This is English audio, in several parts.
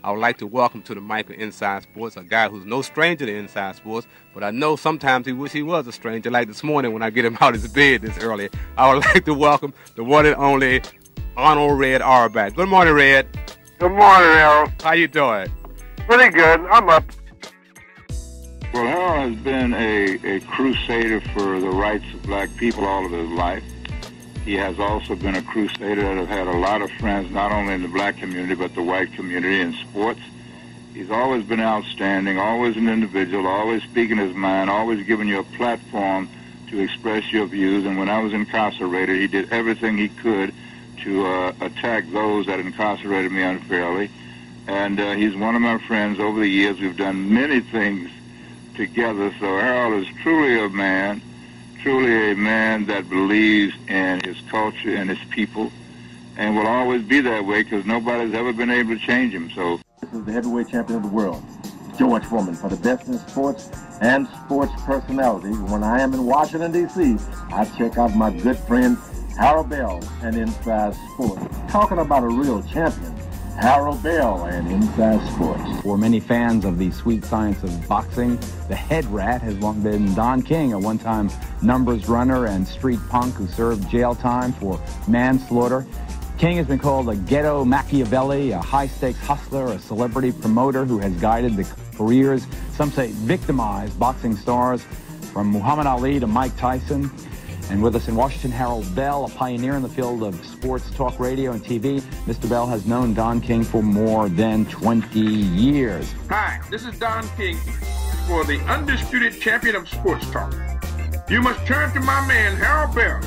I would like to welcome to the mic of Inside Sports a guy who's no stranger to Inside Sports, but I know sometimes he wish he was a stranger, like this morning when I get him out of his bed this early. I would like to welcome the one and only Arnold Red Auerbach. Good morning, Red. Good morning, Harold. How you doing? Pretty good. I'm up. Well, Harold has been a crusader for the rights of black people all of his life. He has also been a crusader that has had a lot of friends, not only in the black community, but the white community in sports. He's always been outstanding, always an individual, always speaking his mind, always giving you a platform to express your views. And when I was incarcerated, he did everything he could to attack those that incarcerated me unfairly. And he's one of my friends. Over the years, we've done many things together. So Harold is truly a man that believes in his culture and his people, and will always be that way because nobody's ever been able to change him. So this is the heavyweight champion of the world, George Foreman, for the best in sports and sports personalities. When I am in Washington, D.C., I check out my good friend Harold Bell and Inside Sports. Talking about a real champion, Harold Bell and Inside Sports. For many fans of the sweet science of boxing, the head rat has long been Don King, a one-time numbers runner and street punk who served jail time for manslaughter. King has been called a ghetto Machiavelli, a high-stakes hustler, a celebrity promoter who has guided the careers, some say victimized, boxing stars from Muhammad Ali to Mike Tyson. And with us in Washington, Harold Bell, a pioneer in the field of sports talk radio and TV. Mr. Bell has known Don King for more than 20 years. Hi, this is Don King for the undisputed champion of sports talk. You must turn to my man, Harold Bell,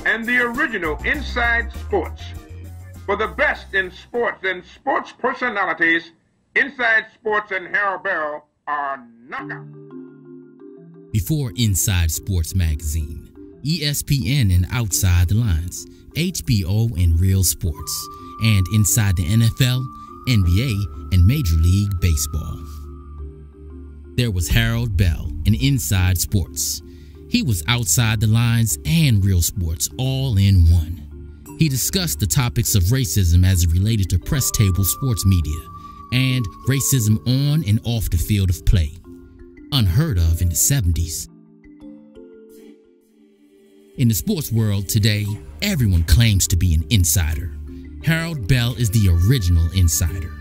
and the original Inside Sports. For the best in sports and sports personalities, Inside Sports and Harold Bell are knockout. Before Inside Sports Magazine, ESPN and Outside the Lines, HBO and Real Sports, and Inside the NFL, NBA, and Major League Baseball. There was Harold Bell and Inside Sports. He was Outside the Lines and Real Sports all in one. He discussed the topics of racism as it related to press table sports media and racism on and off the field of play, unheard of in the 70s. In the sports world today, everyone claims to be an insider. Harold Bell is the original insider.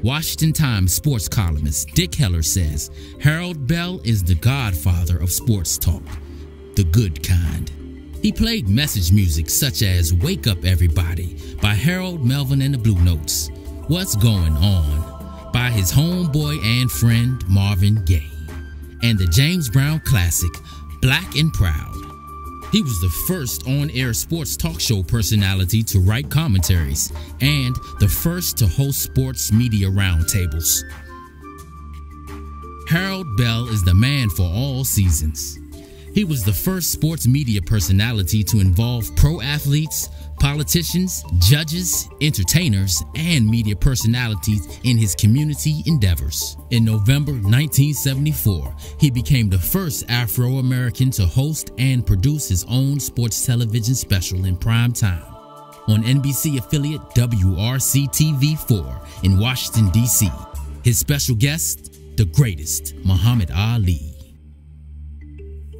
Washington Times sports columnist Dick Heller says Harold Bell is the godfather of sports talk, the good kind. He played message music such as Wake Up Everybody by Harold Melvin and the Blue Notes, What's Going On by his homeboy and friend Marvin Gaye, and the James Brown classic Black and Proud. He was the first on-air sports talk show personality to write commentaries and the first to host sports media roundtables. Harold Bell is the man for all seasons. He was the first sports media personality to involve pro athletes, politicians, judges, entertainers, and media personalities in his community endeavors. In November 1974, he became the first Afro-American to host and produce his own sports television special in prime time on NBC affiliate WRC-TV4 in Washington, D.C. His special guest, the greatest, Muhammad Ali.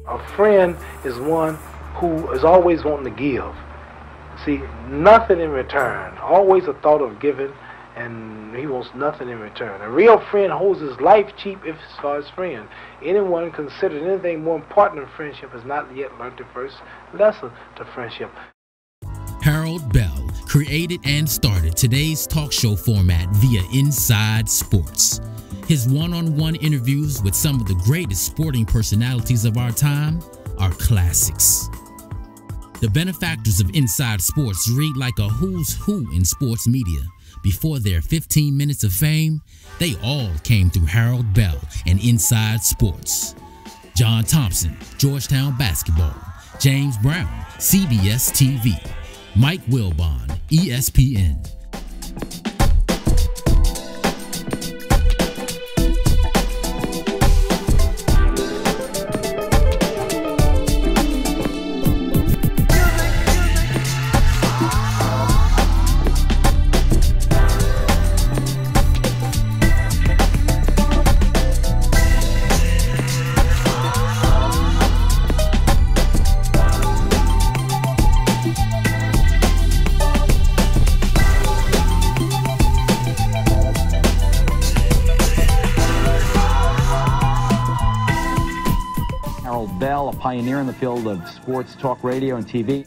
A friend is one who is always wanting to give. See, nothing in return. Always a thought of giving, and he wants nothing in return. A real friend holds his life cheap if it's for his friend. Anyone considered anything more important than friendship has not yet learned the first lesson to friendship. Harold Bell created and started today's talk show format via Inside Sports. His one-on-one interviews with some of the greatest sporting personalities of our time are classics. The benefactors of Inside Sports read like a who's who in sports media. Before their 15 minutes of fame, they all came through Harold Bell and Inside Sports. John Thompson, Georgetown Basketball. James Brown, CBS TV. Mike Wilbon, ESPN. pioneer in the field of sports talk radio and TV.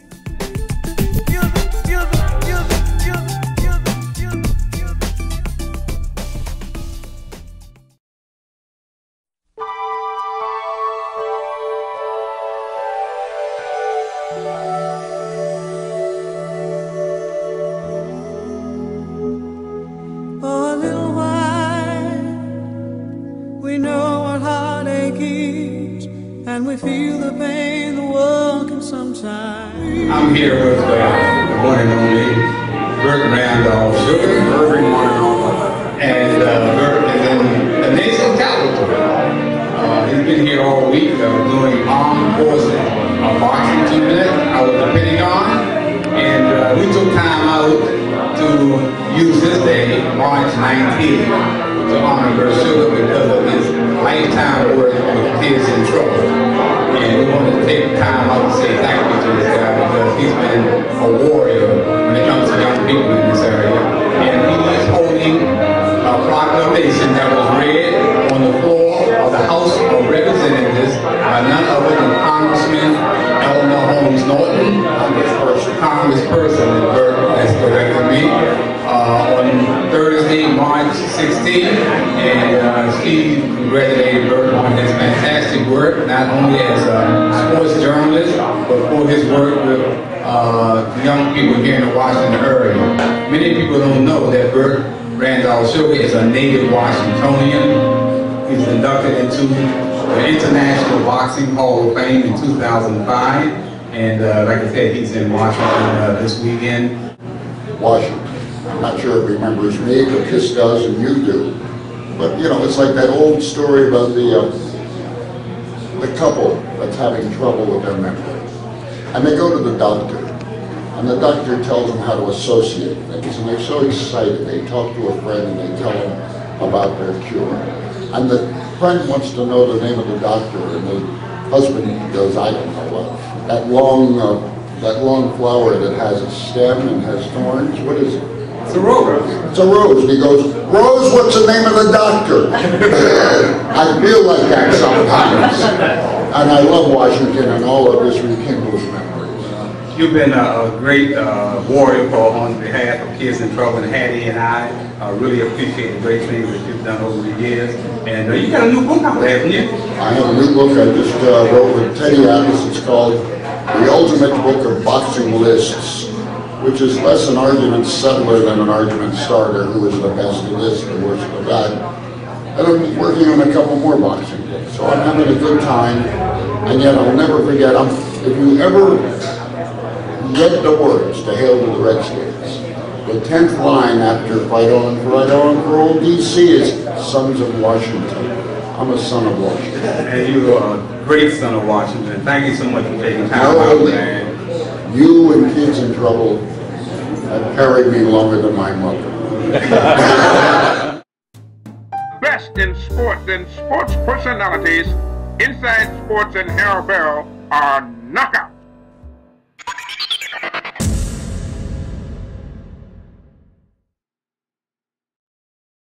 And we feel the pain the world can sometimes. I'm here with the one and only Burt Randolph Sugar, Irving Millard, and Burt is in the nasal capital. He's been here all week doing armed forces boxing tournament out of the Pentagon, and we took time out to use this day, March 19th, to honor Burt Sugar because of his lifetime work with Kids in Trouble. And we wanted to take time out to say thank you to this guy because he's been a warrior when it comes to young people in this area. And he is holding a proclamation that was read on the floor of the House of Representatives by none other than Congressman Eleanor Holmes Norton, Congressperson, that's correct to me, on Thursday, March 16th, and she congratulated Burt on his fantastic work, not only as a sports journalist, but for his work with young people here in the Washington area. Many people don't know that Burt Randolph Sugar is a native Washingtonian. He's inducted into the International Boxing Hall of Fame in 2005, and like I said, he's in Washington this weekend. Washington. I'm not sure it remembers me, but this does and you do. But you know, it's like that old story about the couple that's having trouble with their memory. And they go to the doctor, and the doctor tells them how to associate things, and they're so excited. They talk to a friend and they tell them about their cure. And the friend wants to know the name of the doctor, and the husband goes, I don't know what. That long flower that has a stem and has thorns, what is it? It's a rose. It's a rose. And he goes, Rose, what's the name of the doctor? I feel like that sometimes. And I love Washington, and all of this rekindles memories. You've been a great warrior on behalf of Kids in Trouble, and Hattie and I really appreciate the great things that you've done over the years. And you got a new book out there, haven't you? I have a new book I just wrote with Teddy Atkins. It's called The Ultimate Book of Boxing Lists, which is less an argument settler than an argument starter. Who is the best of this, the worst of that. And I'm working on a couple more boxing books. So I'm having a good time, and yet I'll never forget, if you ever get the words to Hail to the Redskins, the 10th line after Fight On for Old DC is Sons of Washington. I'm a son of Washington. And you're a great son of Washington. Thank you so much for taking time out, man. You and Kids in Trouble have carried me longer than my mother. Best in sports and sports personalities, Inside Sports and Harold Bell are knockout.